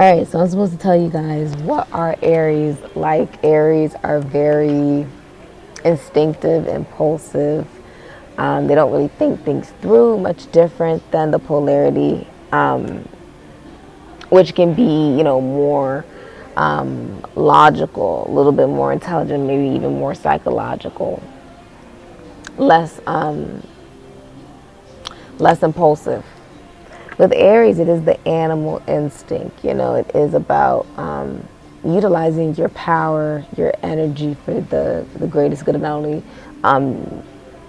Alright, so I'm supposed to tell you guys what are Aries like. Aries are very instinctive, impulsive. They don't really think things through, much different than the polarity, which can be, more logical, a little bit more intelligent, maybe even more psychological, less less impulsive. With Aries, it is the animal instinct. It is about utilizing your power, your energy for the greatest good, of not only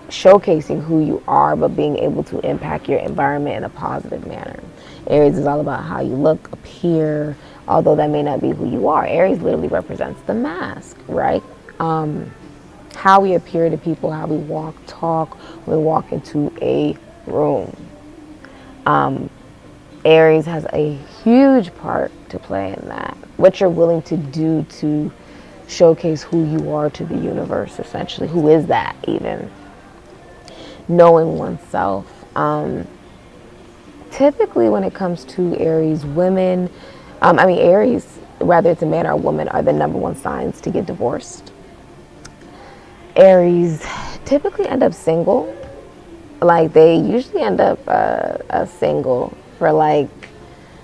showcasing who you are, but being able to impact your environment in a positive manner. Aries is all about how you look, appear, although that may not be who you are. Aries literally represents the mask, right? How we appear to people, how we walk, talk, when we walk into a room. Aries has a huge part to play in that. What you're willing to do to showcase who you are to the universe, essentially. Who is that, even? Knowing oneself. Typically, when it comes to Aries women, Aries, whether it's a man or a woman, are the #1 signs to get divorced. Aries typically end up single. Like, they usually end up single for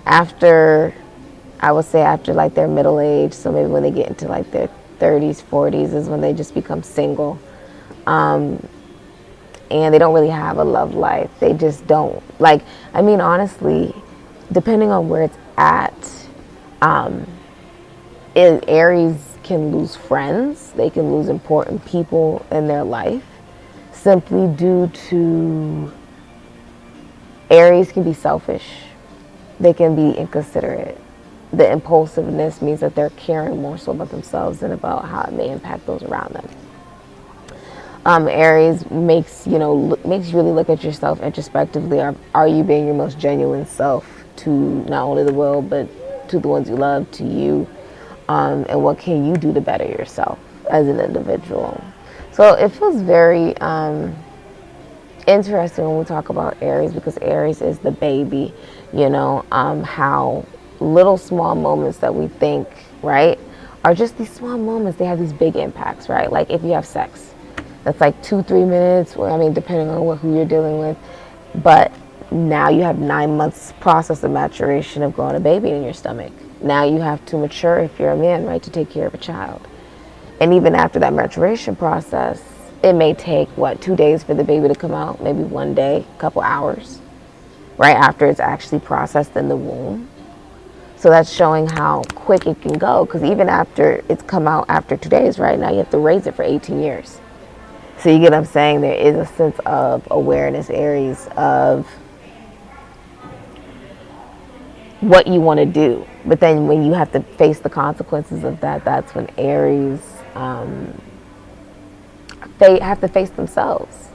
after, I would say after their middle age. So maybe when they get into their 30s, 40s is when they just become single. And they don't really have a love life. They just don't. Honestly, depending on where it's at, Aries can lose friends. They can lose important people in their life simply due to Aries can be selfish. They can be inconsiderate. The impulsiveness means that they're caring more so about themselves than about how it may impact those around them. Aries makes you really look at yourself introspectively. Are you being your most genuine self to not only the world, but to the ones you love, to you? And what can you do to better yourself as an individual? So it feels very interesting when we talk about Aries, because Aries is the baby. How little small moments that we think, right, are just these small moments. They have these big impacts, right? Like if you have sex, that's 2-3 minutes, depending on who you're dealing with. But now you have 9 months process of maturation of growing a baby in your stomach. Now you have to mature, if you're a man, right, to take care of a child. And even after that maturation process, it may take, 2 days for the baby to come out, maybe 1 day, a couple hours, right after it's actually processed in the womb. So that's showing how quick it can go, because even after it's come out after 2 days, right, now you have to raise it for 18 years. So you get what I'm saying? There is a sense of awareness, Aries, of what you want to do. But then when you have to face the consequences of that, that's when Aries they have to face themselves.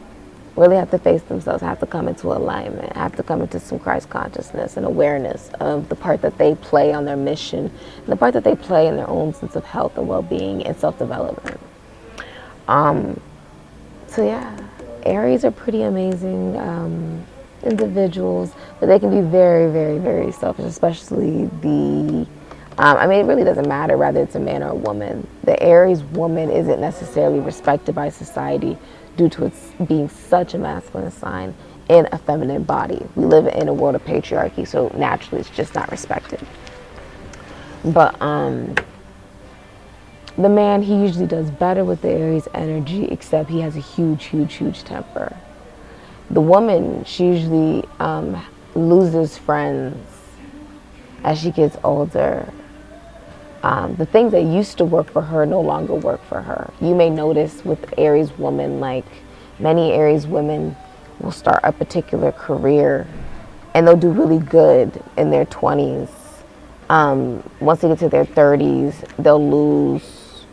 Really have to face themselves, have to come into alignment, have to come into some Christ consciousness and awareness of the part that they play on their mission, and the part that they play in their own sense of health and well-being and self-development. So yeah, Aries are pretty amazing individuals, but they can be very, very, very selfish, especially it really doesn't matter whether it's a man or a woman. The Aries woman isn't necessarily respected by society due to its being such a masculine sign in a feminine body. We live in a world of patriarchy, so naturally it's just not respected. But the man, he usually does better with the Aries energy, except he has a huge, huge, huge temper. The woman, she usually loses friends as she gets older. The things that used to work for her no longer work for her. You may notice with Aries women, many Aries women will start a particular career and they'll do really good in their 20s. Once they get to their 30s, they'll lose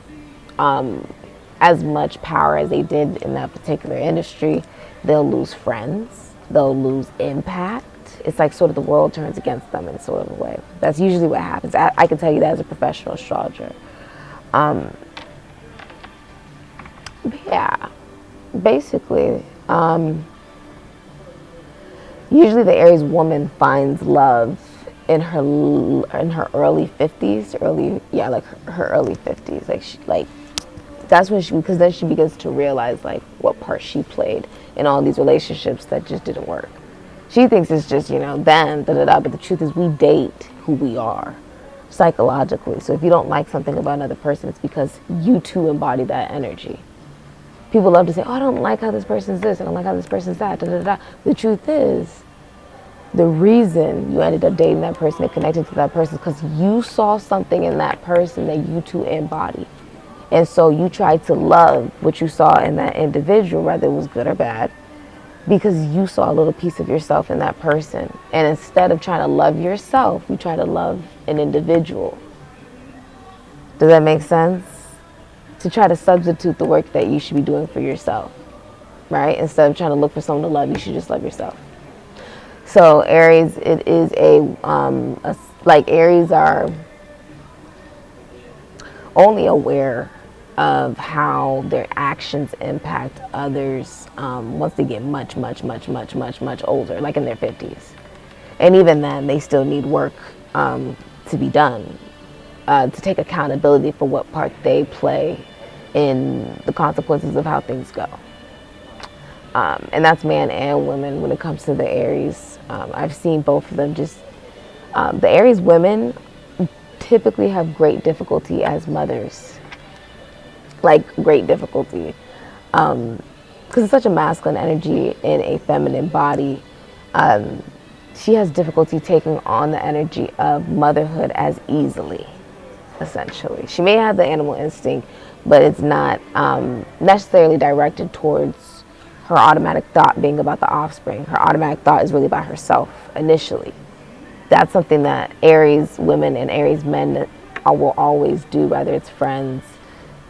as much power as they did in that particular industry. They'll lose friends. They'll lose impact. It's sort of the world turns against them in sort of a way. That's usually what happens. I can tell you that as a professional astrologer. Yeah, basically, usually the Aries woman finds love in her early 50s, like her early 50s. Like that's when because then she begins to realize like what part she played in all these relationships that just didn't work. She thinks it's just, them, but the truth is we date who we are psychologically. So if you don't like something about another person, it's because you too embody that energy. People love to say, oh, I don't like how this person's this, I don't like how this person's that, The truth is, the reason you ended up dating that person and connecting to that person is because you saw something in that person that you too embody. And so you tried to love what you saw in that individual, whether it was good or bad, because you saw a little piece of yourself in that person. And instead of trying to love yourself, you try to love an individual. Does that make sense? To try to substitute the work that you should be doing for yourself, right? Instead of trying to look for someone to love, you should just love yourself. So Aries, it is like Aries are only aware of how their actions impact others once they get much older, like in their 50s. And even then, they still need work to be done, to take accountability for what part they play in the consequences of how things go. And that's man and woman when it comes to the Aries. I've seen both of them the Aries women typically have great difficulty as mothers. Like great difficulty. Because it's such a masculine energy in a feminine body. She has difficulty taking on the energy of motherhood as easily, essentially. She may have the animal instinct, but it's not necessarily directed towards her automatic thought being about the offspring. Her automatic thought is really about herself initially. That's something that Aries women and Aries men will always do, whether it's friends,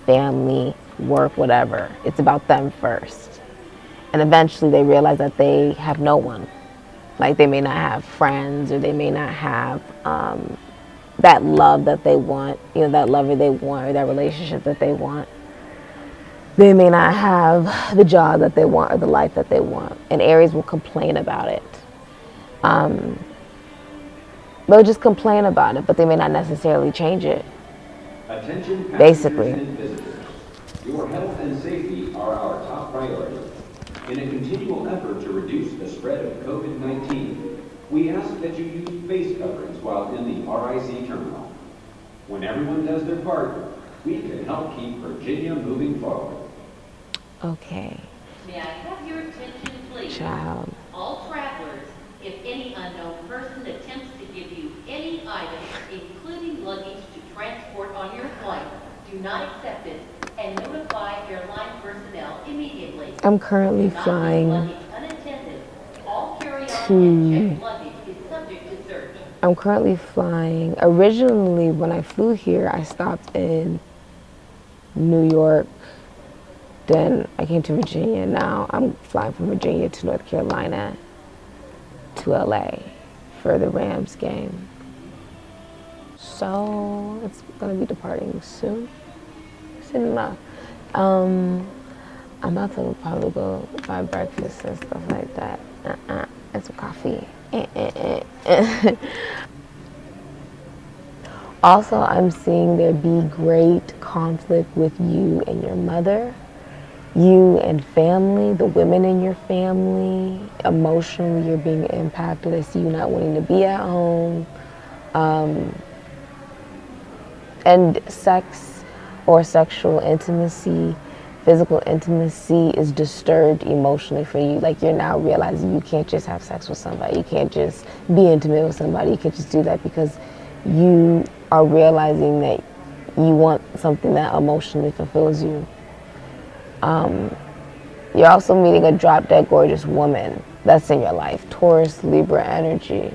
family, work, whatever. It's about them first. And eventually they realize that they have no one. Like they may not have friends, or they may not have that love that they want, that lover they want, or that relationship that they want. They may not have the job that they want or the life that they want. And Aries will complain about it. They'll just complain about it, but they may not necessarily change it. Attention passengers Basically. and visitors. Your health and safety are our top priority. In a continual effort to reduce the spread of COVID-19, we ask that you use face coverings while in the RIC terminal. When everyone does their part, we can help keep Virginia moving forward. Okay. May I have your attention, please? Child. All travelers, if any unknown person attempts to give you any items, including luggage to transport on your flight, do not accept it and notify airline personnel immediately. I'm currently Do not flying leave luggage unattended. All carry-on and checked luggage is subject to search. I'm currently flying. Originally, when I flew here, I stopped in New York. Then I came to Virginia. Now I'm flying from Virginia to North Carolina to LA for the Rams game. So it's gonna be departing soon. Soon enough. I'm about to probably go buy breakfast and stuff like that. And some coffee. Also, I'm seeing there be great conflict with you and your mother, you and family, the women in your family. Emotionally, you're being impacted. I see you not wanting to be at home. And sex or sexual intimacy, physical intimacy is disturbed emotionally for you. Like you're now realizing you can't just have sex with somebody. You can't just be intimate with somebody. You can't just do that because you are realizing that you want something that emotionally fulfills you. You're also meeting a drop-dead gorgeous woman that's in your life. Taurus, Libra energy.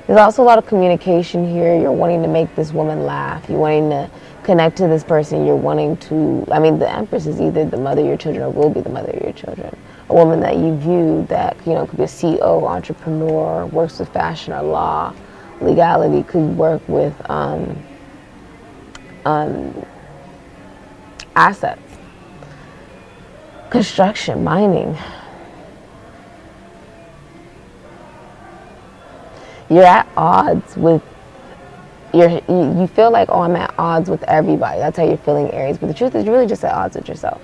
There's also a lot of communication here. You're wanting to make this woman laugh. You're wanting to connect to this person. You're wanting to, the Empress is either the mother of your children or will be the mother of your children. A woman that you view that, could be a CEO, entrepreneur, works with fashion or law, legality, could work with assets, construction, mining. you're at odds with you feel like, oh, I'm at odds with everybody. That's how you're feeling, Aries. But the truth is, you're really just at odds with yourself.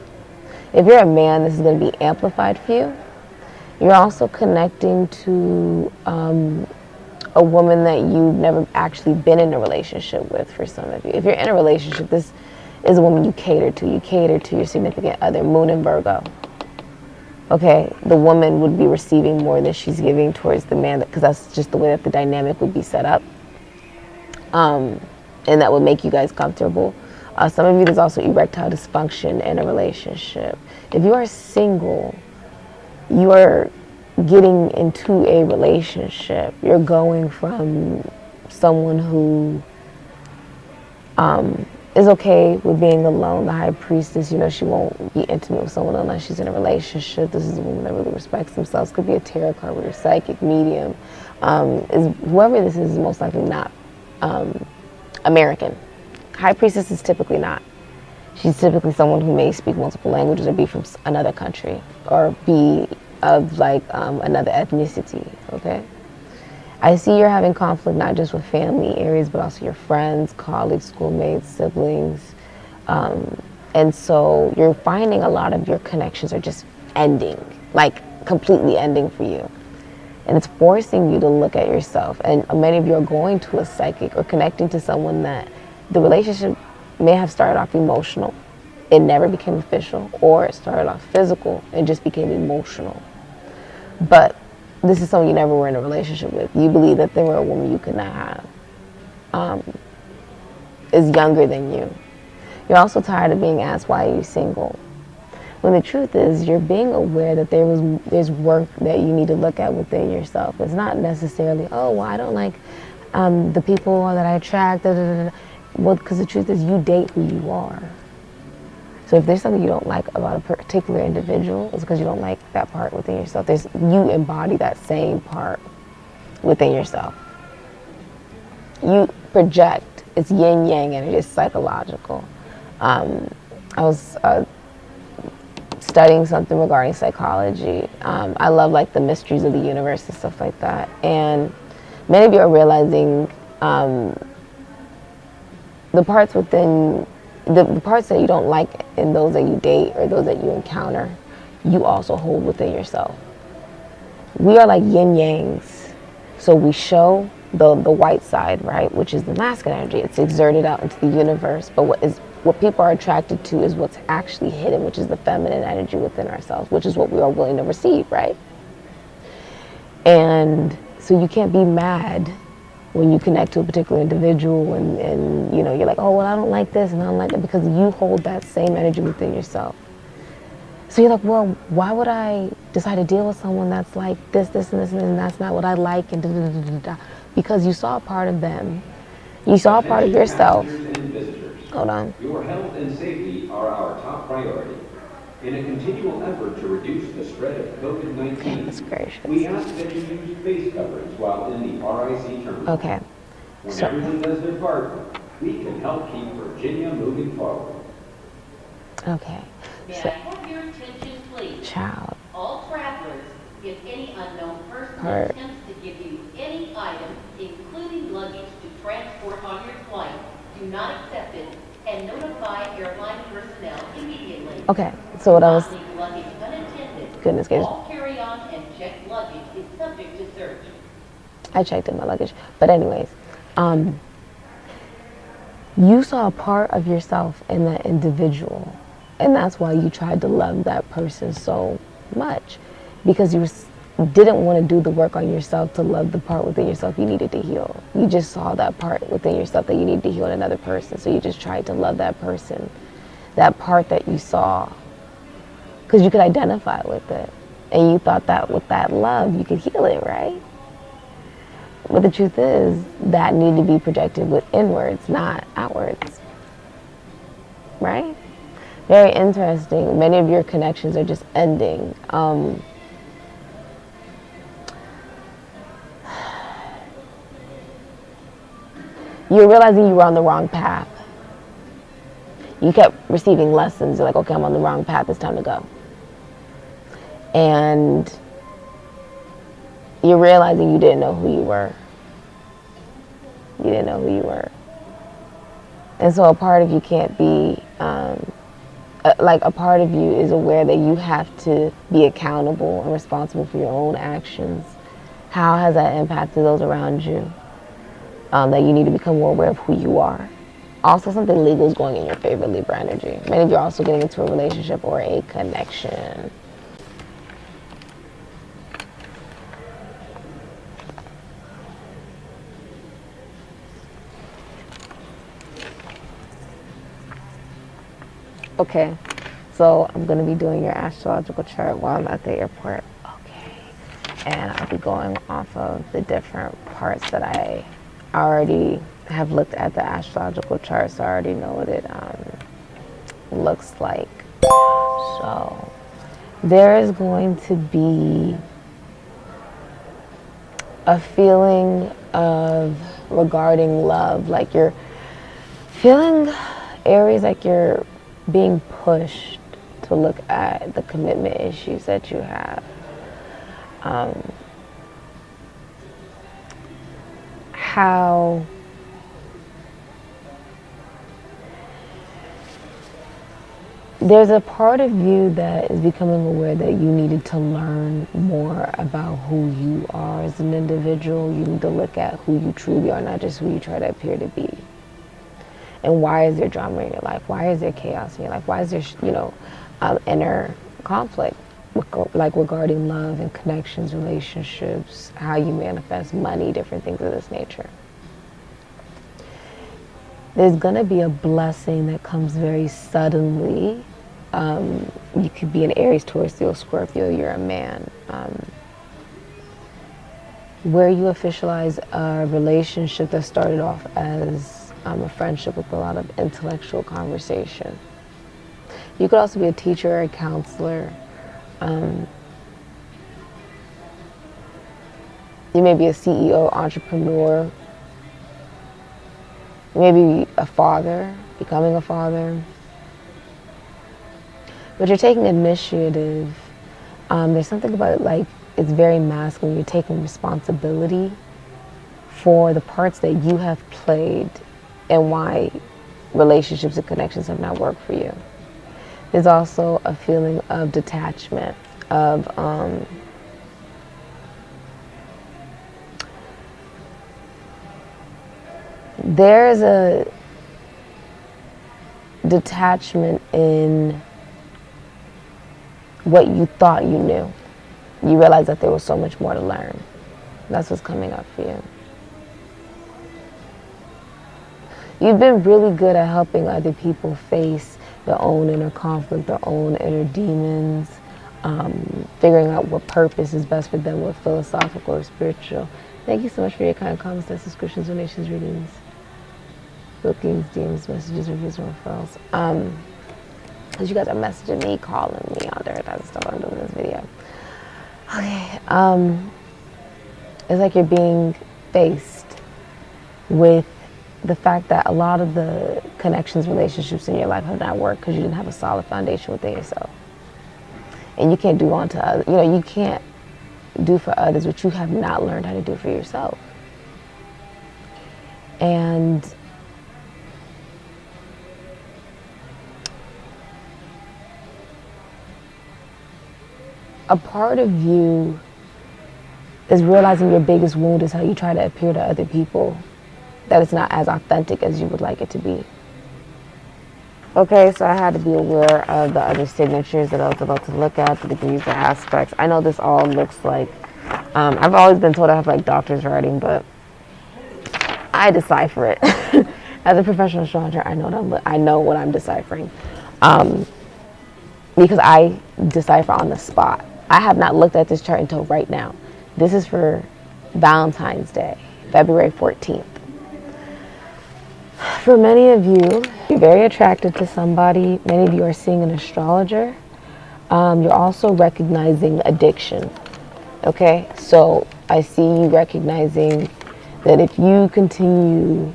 If you're a man, this is going to be amplified for you. You're also connecting to a woman that you've never actually been in a relationship with, for some of you. If you're in a relationship, this is a woman you cater to. You cater to your significant other, Moon and Virgo. Okay, the woman would be receiving more than she's giving towards the man, because that's just the way that the dynamic would be set up. And that would make you guys comfortable. Some of you, there's also erectile dysfunction in a relationship. If you are single, you are getting into a relationship. You're going from someone who is okay with being alone, the high priestess. You know, she won't be intimate with someone unless she's in a relationship. This is a woman that really respects themselves. Could be a tarot card reader, psychic, medium. Whoever this is most likely not American. High priestess is typically not. She's typically someone who may speak multiple languages or be from another country or be of like another ethnicity, okay? I see you're having conflict not just with family, Aries, but also your friends, colleagues, schoolmates, siblings. And so you're finding a lot of your connections are just ending, like completely ending for you. And it's forcing you to look at yourself. And many of you are going to a psychic or connecting to someone that the relationship may have started off emotional. It never became official, or it started off physical and just became emotional. But this is someone you never were in a relationship with. You believe that they were a woman you could not have. Is younger than you. You're also tired of being asked, why are you single? When the truth is, you're being aware that there's work that you need to look at within yourself. It's not necessarily, oh, well, I don't like the people that I attract, da, da, da, da. Well, because the truth is, you date who you are. So if there's something you don't like about a particular individual, it's because you don't like that part within yourself. You embody that same part within yourself. You project. It's yin-yang energy. It's psychological. I was studying something regarding psychology. I love like the mysteries of the universe and stuff like that. And many of you are realizing the parts within, the parts that you don't like in those that you date or those that you encounter, you also hold within yourself. We are like yin-yangs. So we show the white side, right, which is the masculine energy. It's exerted out into the universe. But what people are attracted to is what's actually hidden, which is the feminine energy within ourselves, which is what we are willing to receive, right? And so you can't be mad when you connect to a particular individual and you know, you're like, oh, well, I don't like this and I don't like that, because you hold that same energy within yourself. So you're like, well, why would I decide to deal with someone that's like this, this, and this, and that's not what I like, and da, da, da, da, da. Because you saw a part of them. You saw a part of yourself. Hold on. Your health and safety are our top priority. In a continual effort to reduce the spread of COVID-19, we ask that you use face coverings while in the RIC terminal. Okay. When everyone does their part, we can help keep Virginia moving forward. Okay. May I have your attention, please? Child. All travelers, if any unknown person attempts to give you any item, including luggage to transport on your flight, do not accept it and notify airline personnel immediately. Okay, so what I was... Leave luggage unattended. Goodness gracious. All carry-on and checked luggage is subject to search. I checked in my luggage. But anyways, you saw a part of yourself in that individual. And that's why you tried to love that person so much. Because you didn't want to do the work on yourself to love the part within yourself you needed to heal. You just saw that part within yourself that you needed to heal in another person. So you just tried to love that person, that part that you saw. Because you could identify with it. And you thought that with that love, you could heal it, right? But the truth is, that needed to be projected with inwards, not outwards. Right? Very interesting. Many of your connections are just ending. You're realizing you were on the wrong path. You kept receiving lessons. You're like, okay, I'm on the wrong path. It's time to go. And you're realizing you didn't know who you were. You didn't know who you were. And so a part of you can't be, like a part of you is aware that you have to be accountable and responsible for your own actions. How has that impacted those around you? That you need to become more aware of who you are. Also, something legal is going in your favor, Libra energy. Many of you are also getting into a relationship or a connection. Okay, so I'm going to be doing your astrological chart while I'm at the airport. Okay, and I'll be going off of the different parts that I already have looked at the astrological chart, so I already know what it looks like. So there is going to be a feeling of regarding love, like you're feeling, Aries, like you're being pushed to look at the commitment issues that you have. How there's a part of you that is becoming aware that you needed to learn more about who you are as an individual. You need to look at who you truly are, not just who you try to appear to be. And why is there drama in your life? Why is there chaos in your life? Why is there, inner conflict, like regarding love and connections, relationships, how you manifest money, different things of this nature? There's going to be a blessing that comes very suddenly. You could be an Aries, Taurus, Leo, Scorpio, you're a man. Where you officialize a relationship that started off as a friendship with a lot of intellectual conversation. You could also be a teacher or a counselor. You may be a CEO, entrepreneur. You may be a father, becoming a father. But you're taking initiative. There's something about it, like, it's very masculine. You're taking responsibility for the parts that you have played and why relationships and connections have not worked for you. There's also a feeling of detachment, of there's a detachment in what you thought you knew. You realize that there was so much more to learn. That's what's coming up for you. You've been really good at helping other people face their own inner conflict, their own inner demons, figuring out what purpose is best for them, what philosophical or spiritual. Thank you so much for your kind comments, subscriptions, donations, readings, bookings, DMs, messages, reviews, and referrals. Because you guys are messaging me, calling me, all that other stuff I'm doing in this video. Okay, it's like you're being faced with the fact that a lot of the connections, relationships in your life have not worked because you didn't have a solid foundation within yourself. And you can't do unto others, you can't do for others what you have not learned how to do for yourself. And a part of you is realizing your biggest wound is how you try to appear to other people, that it's not as authentic as you would like it to be. Okay, so I had to be aware of the other signatures that I was about to look at, the degrees, the aspects. I know this all looks like, I've always been told I have like doctor's writing, but I decipher it. As a professional astrologer, I know what I'm deciphering. Because I decipher on the spot. I have not looked at this chart until right now. This is for Valentine's Day, February 14th. For many of you, you're very attracted to somebody. Many of you are seeing an astrologer. You're also recognizing addiction. Okay, so I see you recognizing that if you continue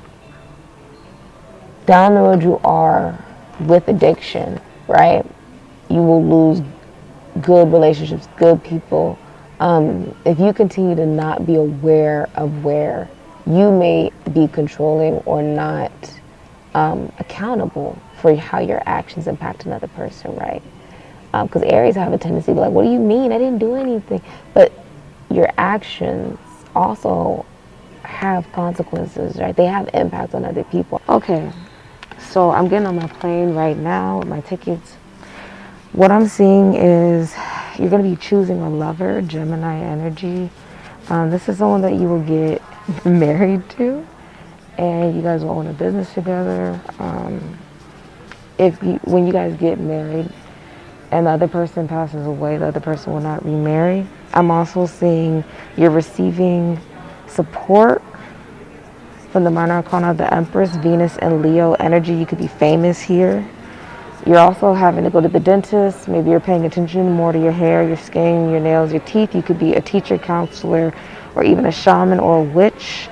down the road you are with addiction, right, you will lose good relationships, good people. If you continue to not be aware of where you may be controlling or not accountable for how your actions impact another person, right? Because Aries have a tendency to be like, what do you mean? I didn't do anything. But your actions also have consequences, right? They have impact on other people. Okay, so I'm getting on my plane right now with my tickets. What I'm seeing is you're going to be choosing a lover, Gemini energy. This is someone that you will get married to, and you guys will own a business together. When you guys get married and the other person passes away, the other person will not remarry. I'm also seeing you're receiving support from the minor arcana of the Empress, Venus, and Leo energy. You could be famous here. You're also having to go to the dentist. Maybe you're paying attention more to your hair, your skin, your nails, your teeth. You could be a teacher, counselor, or even a shaman or a witch.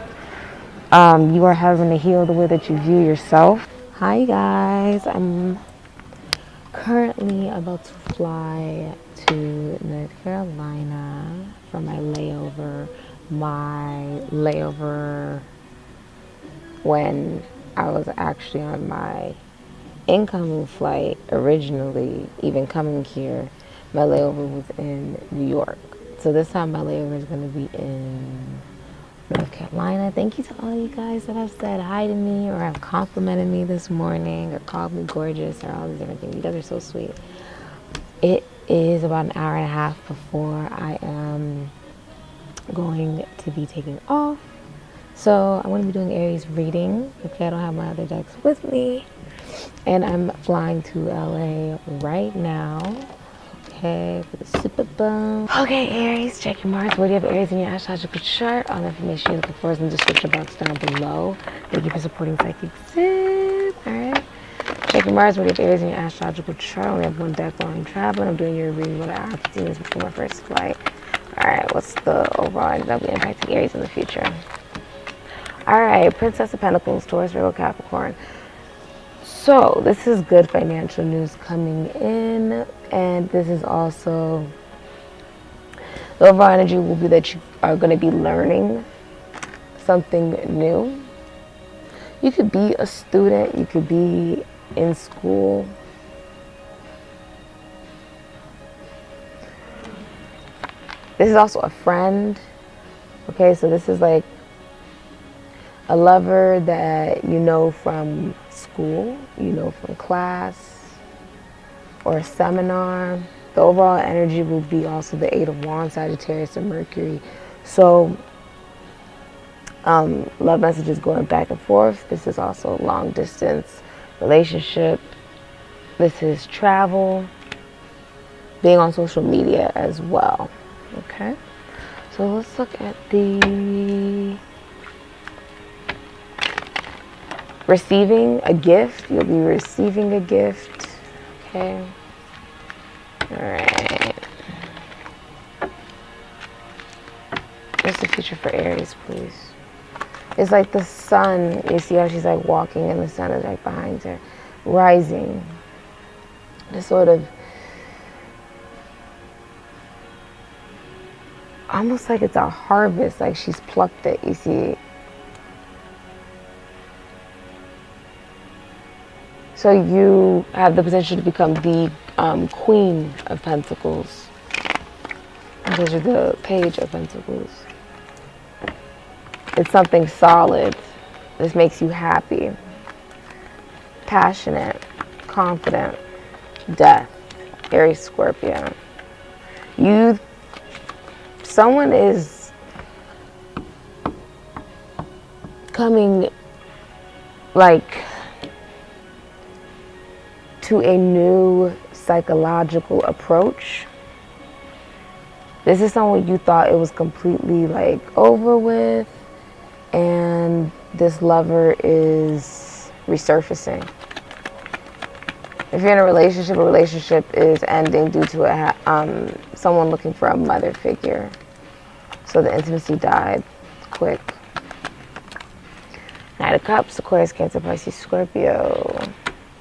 You are having to heal the way that you view yourself. Hi guys, I'm currently about to fly to North Carolina for my layover. My layover when I was actually on my incoming flight originally, even coming here, my layover was in New York. So this time my layover is going to be in North Carolina. Thank you to all you guys that have said hi to me or have complimented me this morning or called me gorgeous or all these different things. You guys are so sweet. It is about an hour and a half before I am going to be taking off. So I'm going to be doing Aries reading. Okay, I don't have my other decks with me. And I'm flying to LA right now. Okay, for the super boom. Okay, Aries, check your Mars. Where do you have Aries in your astrological chart? All the information you're looking for is in the description box down below. Thank you for supporting Sikiksyd. Alright. Check your Mars. Where do you have Aries in your astrological chart? I only have one deck while I'm traveling. I'm doing your reading about an hour 15 minutes before my first flight. Alright, what's the overall that will be impacting Aries in the future? Alright, Princess of Pentacles, Taurus, Virgo, Capricorn. So this is good financial news coming in, and this is also the overall energy will be that you are going to be learning something new. You could be a student, you could be in school. This is also a friend. Okay, so this is like a lover that you know from school, you know from class or a seminar. The overall energy will be also the Eight of Wands, Sagittarius, and Mercury. So love messages going back and forth. This is also long distance relationship. This is travel, being on social media as well. Okay, so let's look at the receiving a gift. You'll be receiving a gift. Okay. All right. What's the future for Aries, please? It's like the sun. You see how she's like walking and the sun is right behind her, rising. This sort of almost like it's a harvest, like she's plucked it. You see. So you have the potential to become the Queen of Pentacles. Because you're the Page of Pentacles. It's something solid. This makes you happy, passionate, confident. Death, Aries, Scorpio. Someone is coming like to a new psychological approach. This is someone you thought it was completely like over with, and this lover is resurfacing. If you're in a relationship is ending due to someone looking for a mother figure. So the intimacy died quick. Knight of Cups, Aquarius, Cancer, Pisces, Scorpio.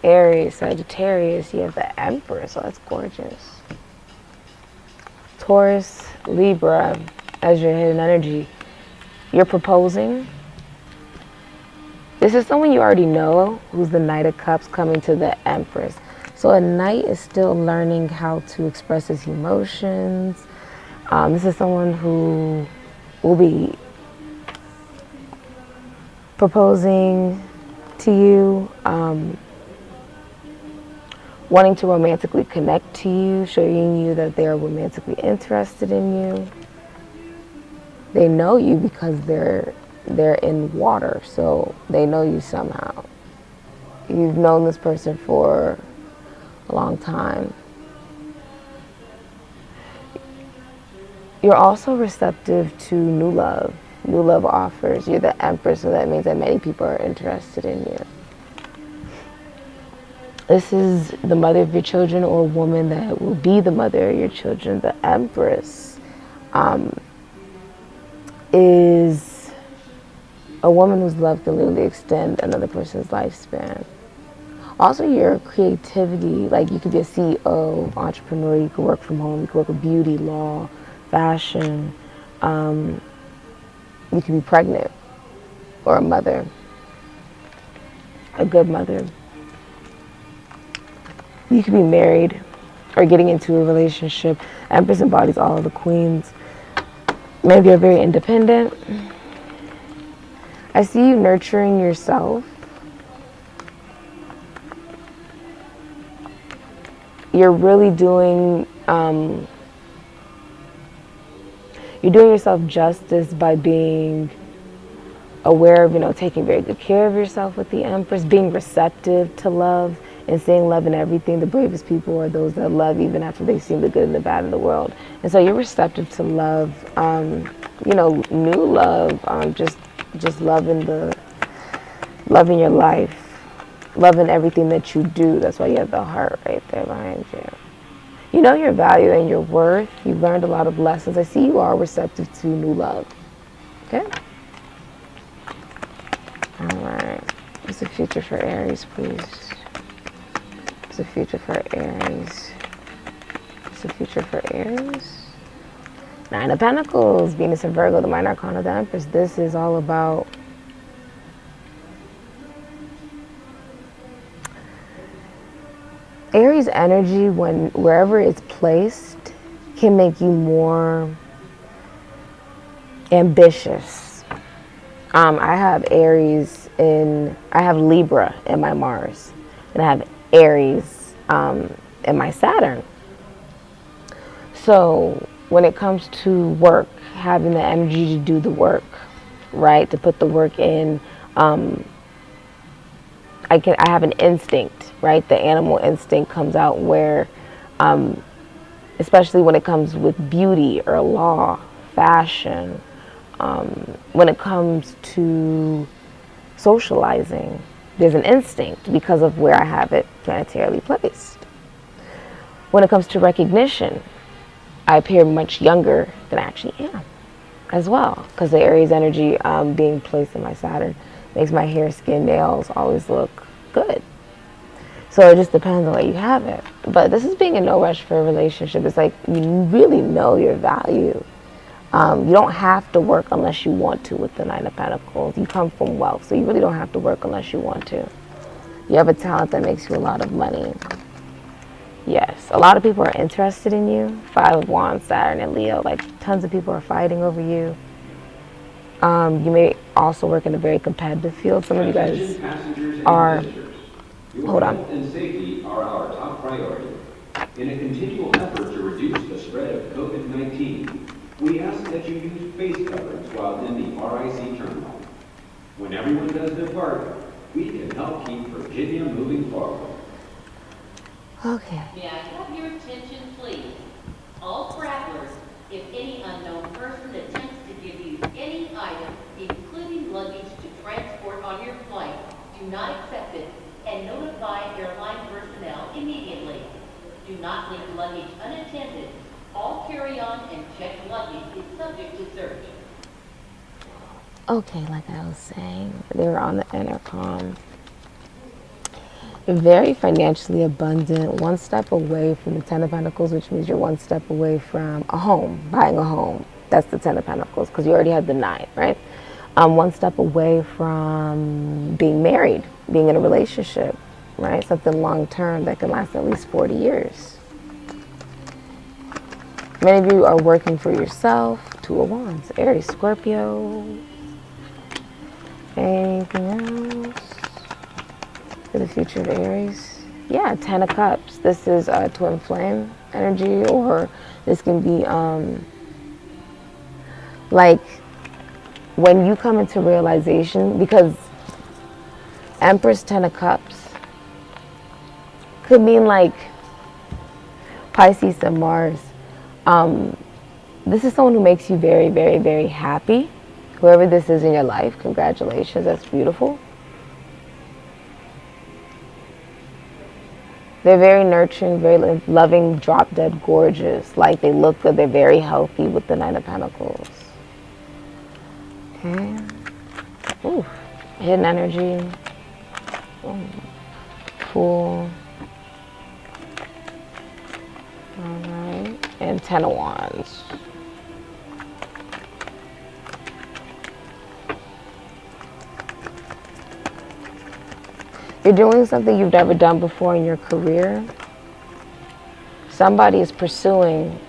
Aries, Sagittarius, you have the Emperor, so that's gorgeous. Taurus, Libra, as your hidden energy. You're proposing, This is someone you already know, who's the Knight of Cups coming to the Empress. So a knight is still learning how to express his emotions. This is someone who will be proposing to you, wanting to romantically connect to you, showing you that they are romantically interested in you. They know you because they're in water, so they know you somehow. You've known this person for a long time. You're also receptive to new love offers. You're the Empress, so that means that many people are interested in you. This is the mother of your children, or a woman that will be the mother of your children. The Empress is a woman whose love can literally extend another person's lifespan. Also, your creativity, like you could be a CEO, entrepreneur, you could work from home, you could work with beauty, law, fashion. You could be pregnant, or a mother, a good mother. You could be married or getting into a relationship. Empress embodies all of the queens. Maybe you're very independent. I see you nurturing yourself. You're really doing you're doing yourself justice by being aware of, taking very good care of yourself with the Empress, being receptive to love and seeing love in everything. The bravest people are those that love even after they've seen the good and the bad in the world. And so you're receptive to love, new love, just loving your life, loving everything that you do. That's why you have the heart right there behind you. You know your value and your worth. You've learned a lot of lessons. I see you are receptive to new love. Okay? All right. What's the future for Aries, please? What's the future for Aries? What's the future for Aries? Nine of Pentacles, Venus and Virgo, the minor arcana of the Empress. This is all about Aries energy, wherever it's placed, can make you more ambitious. I have I have Libra in my Mars, and I have Aries in my Saturn. So when it comes to work, having the energy to do the work, right, to put the work in, I have an instinct, right? The animal instinct comes out where, especially when it comes with beauty or law, fashion, when it comes to socializing, there's an instinct because of where I have it planetarily placed. When it comes to recognition, I appear much younger than I actually am as well, because the Aries energy being placed in my Saturn makes my hair, skin, nails always look good. So it just depends on where you have it. But this is being in no rush for a relationship. It's like you really know your value. You don't have to work unless you want to with the Nine of Pentacles. You come from wealth, so you really don't have to work unless you want to. You have a talent that makes you a lot of money. Yes, a lot of people are interested in you. Five of Wands, Saturn, and Leo. Like tons of people are fighting over you. You may also work in a very competitive field. Some of you guys are, hold on. Health and safety are our top priority. In a continual effort to reduce the spread of COVID-19, we ask that you use face coverings while in the RIC terminal. When everyone does their part, we can help keep Virginia moving forward. Okay. May I have your attention, please? All travelers, if any unknown person attempts to give you any item, including luggage to transport on your flight, do not accept it and notify airline personnel immediately. Do not leave luggage unattended. All carry-on and checked luggage is subject to search. Okay, like I was saying, they were on the intercom. You're very financially abundant, one step away from the Ten of Pentacles, which means you're one step away from a home, buying a home. That's the Ten of Pentacles, because you already had the 9, right? one step away from being married, being in a relationship, right? Something long term that can last at least 40 years. Many of you are working for yourself. Two of Wands, Aries, Scorpio. Anything else for the future of Aries? Yeah, 10 of Cups. This is twin flame energy, or this can be like when you come into realization, because Empress, 10 of Cups could mean like Pisces and Mars. This is someone who makes you very, very, very happy. Whoever this is in your life, congratulations, that's beautiful. They're very nurturing, very loving, drop dead gorgeous. Like they look good, they're very healthy with the Nine of Pentacles. Okay. Ooh, hidden energy. Cool. Alright. And 10 of Wands. You're doing something you've never done before in your career. Somebody is pursuing.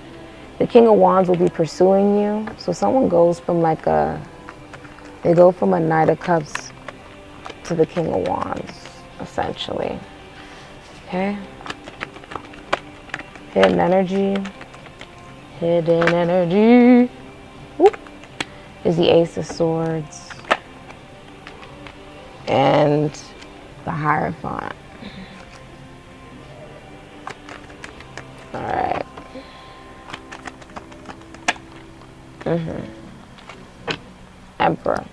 The King of Wands will be pursuing you. So someone goes from like they go from a Knight of Cups to the King of Wands, essentially. Okay? Hidden energy. Hidden energy. Whoop. Is the Ace of Swords. And the Hierophant. All right. Emperor.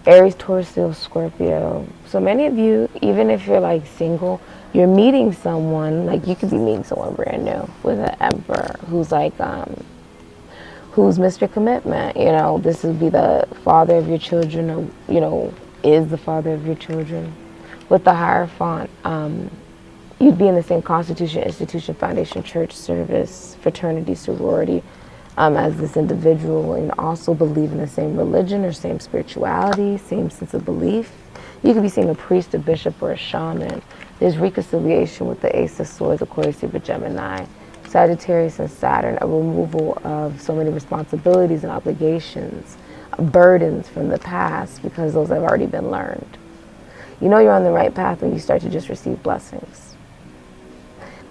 Aries, Taurus, Leo, Scorpio. So many of you, even if you're like single, you're meeting someone, like you could be meeting someone brand new with an Emperor who's like, who's Mr. Commitment. You know, this would be the father of your children, or, you know, is the father of your children. With the Hierophant, you'd be in the same constitution, institution, foundation, church, service, fraternity, sorority as this individual, and also believe in the same religion or same spirituality, same sense of belief. You could be seeing a priest, a bishop, or a shaman. There's reconciliation with the Ace of Swords, Aquarius, Libra, Gemini, Sagittarius, and Saturn, a removal of so many responsibilities and obligations, burdens from the past, because those have already been learned. You know you're on the right path when you start to just receive blessings.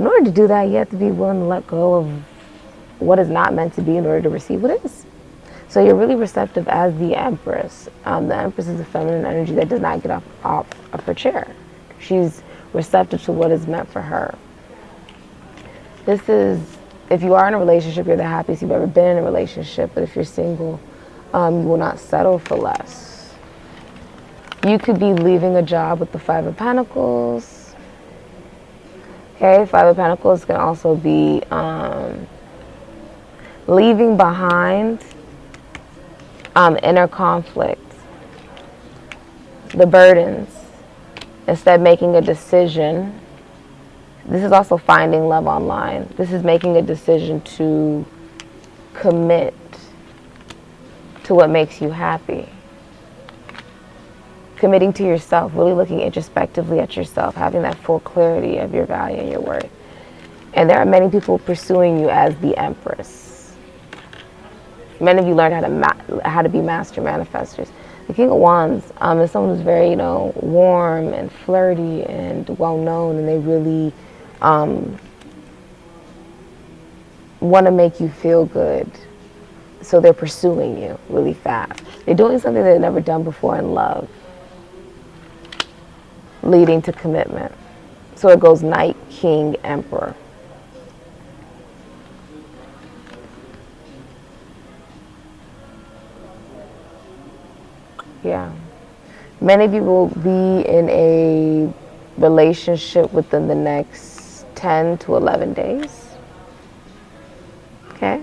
In order to do that, you have to be willing to let go of what is not meant to be in order to receive what is. So you're really receptive as the Empress. The Empress is a feminine energy that does not get off of her chair. She's receptive to what is meant for her. This is, if you are in a relationship, you're the happiest you've ever been in a relationship. But if you're single, you will not settle for less. You could be leaving a job with the Five of Pentacles. Okay, Five of Pentacles can also be leaving behind inner conflict, the burdens, instead making a decision. This is also finding love online. This is making a decision to commit to what makes you happy. Committing to yourself, really looking introspectively at yourself, having that full clarity of your value and your worth. And there are many people pursuing you as the Empress. Many of you learned how to be master manifestors. The King of Wands is someone who's very, warm and flirty and well-known, and they really want to make you feel good. So they're pursuing you really fast. They're doing something they've never done before in love, leading to commitment. So it goes Knight, King, Emperor. Yeah. Many of you will be in a relationship within the next 10 to 11 days. Okay?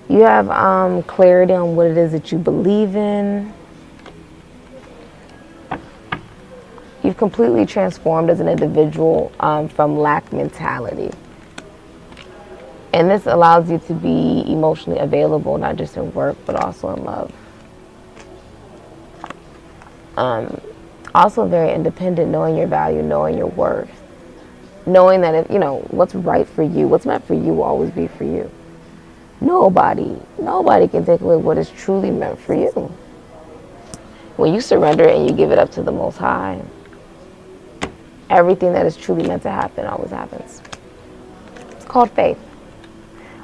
You have clarity on what it is that you believe in. You've completely transformed as an individual from lack mentality. And this allows you to be emotionally available, not just in work, but also in love. Also very independent, knowing your value, knowing your worth. Knowing that if, what's right for you, what's meant for you will always be for you. Nobody can take away what is truly meant for you. When you surrender and you give it up to the Most High, everything that is truly meant to happen always happens. It's called faith.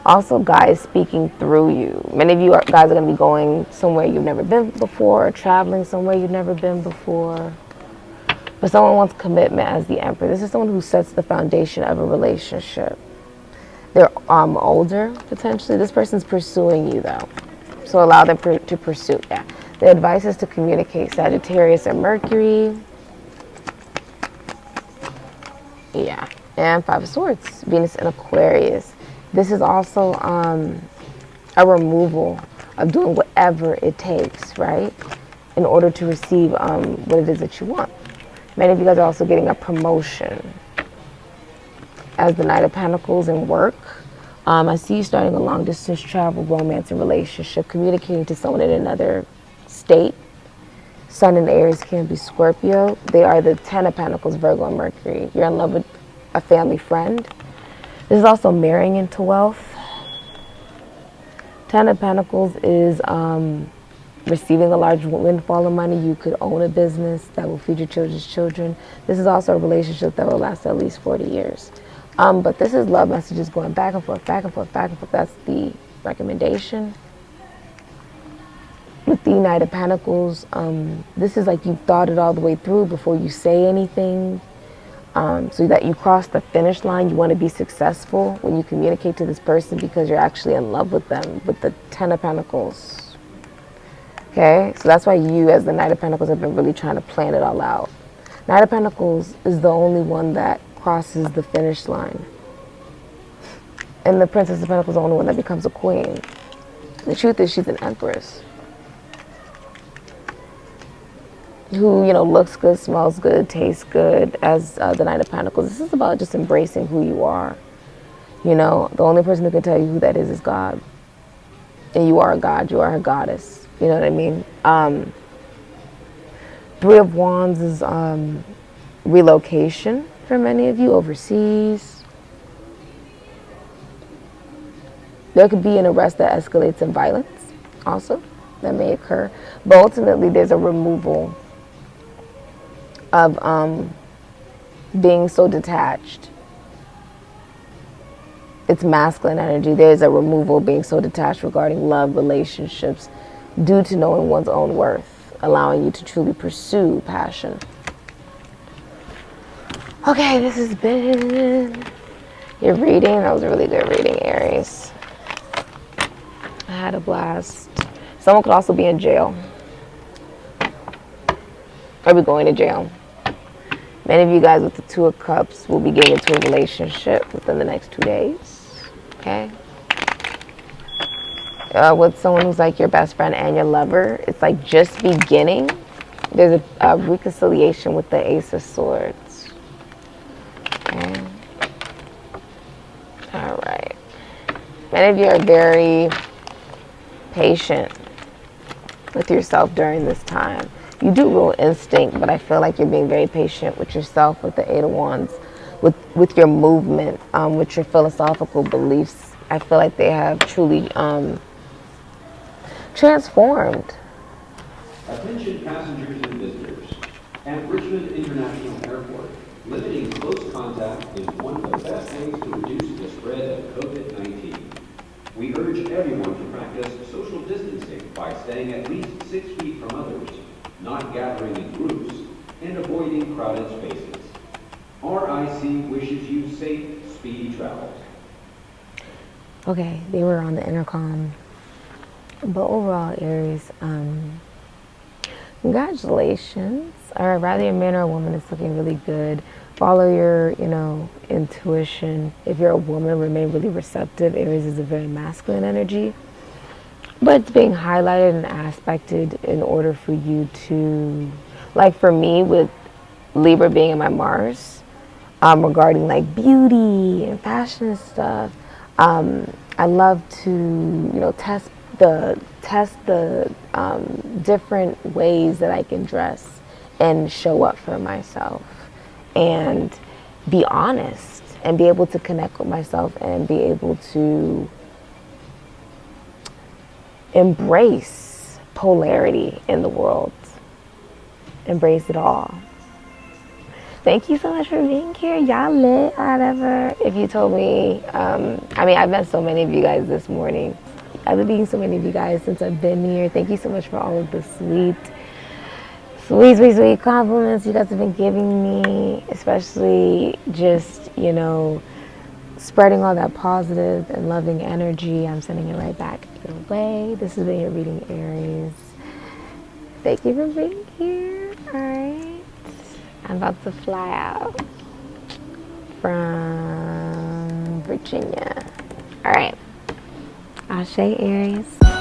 Also, God is speaking through you. Many of you guys are going to be going somewhere you've never been before, or traveling somewhere you've never been before. But someone wants commitment as the Emperor. This is someone who sets the foundation of a relationship. They're older, potentially. This person's pursuing you, though. So allow them to pursue. Yeah. The advice is to communicate. Sagittarius and Mercury. Yeah. And Five of Swords. Venus and Aquarius. This is also a removal of doing whatever it takes, right? In order to receive what it is that you want. Many of you guys are also getting a promotion as the Knight of Pentacles in work. I see you starting a long distance travel, romance, and relationship, communicating to someone in another state. Sun and Aries can be Scorpio. They are the Ten of Pentacles, Virgo and Mercury. You're in love with a family friend. This is also marrying into wealth. Ten of Pentacles is receiving a large windfall of money. You could own a business that will feed your children's children. This is also a relationship that will last at least 40 years. But this is love messages going back and forth, back and forth, back and forth. That's the recommendation. With the Knight of Pentacles, this is like you've thought it all the way through before you say anything. So that you cross the finish line. You want to be successful when you communicate to this person because you're actually in love with them, with the Ten of Pentacles. Okay, so that's why you as the Knight of Pentacles have been really trying to plan it all out. Knight of Pentacles is the only one that crosses the finish line. And the Princess of Pentacles is the only one that becomes a queen. The truth is she's an empress. Who, looks good, smells good, tastes good as the Knight of Pentacles. This is about just embracing who you are. The only person who can tell you who that is God. And you are a god, you are a goddess. You know what I mean? Three of Wands is relocation for many of you overseas. There could be an arrest that escalates in violence also that may occur. But ultimately there's a removal of being so detached. It's masculine energy. There's a removal of being so detached regarding love, relationships, due to knowing one's own worth, allowing you to truly pursue passion. Okay, this has been your reading. That was a really good reading, Aries. I had a blast. Someone could also be in jail. Or be going to jail. Many of you guys with the Two of Cups will be getting into a relationship within the next 2 days. Okay? With someone who's like your best friend and your lover. It's like just beginning. There's a reconciliation with the Ace of Swords. Okay? Alright. Many of you are very patient with yourself during this time. You do rule instinct, but I feel like you're being very patient with yourself, with the Eight of Wands, with your movement, with your philosophical beliefs. I feel like they have truly transformed. Attention passengers and visitors. At Richmond International Airport, limiting close contact is one of the best ways to reduce the spread of COVID-19. We urge everyone to practice social distancing by staying at least 6 feet from others, not gathering in groups, and avoiding crowded spaces. RIC wishes you safe, speedy travels. Okay, they were on the intercom. But overall, Aries, congratulations. Or rather, a man or a woman is looking really good. Follow your, intuition. If you're a woman, remain really receptive. Aries is a very masculine energy. But it's being highlighted and aspected in order for you to, like for me with Libra being in my Mars, regarding like beauty and fashion and stuff, I love to, test the different ways that I can dress and show up for myself, and be honest, and be able to connect with myself, and be able to embrace polarity in the world. Embrace it all. Thank you so much for being here. Y'all lit, whatever. If you told me, I've met so many of you guys this morning. I've been meeting so many of you guys since I've been here. Thank you so much for all of the sweet compliments you guys have been giving me, especially just, spreading all that positive and loving energy. I'm sending it right back your way. This has been your reading, Aries. Thank you for being here. All right. I'm about to fly out from Virginia. All right. Ashe, Aries.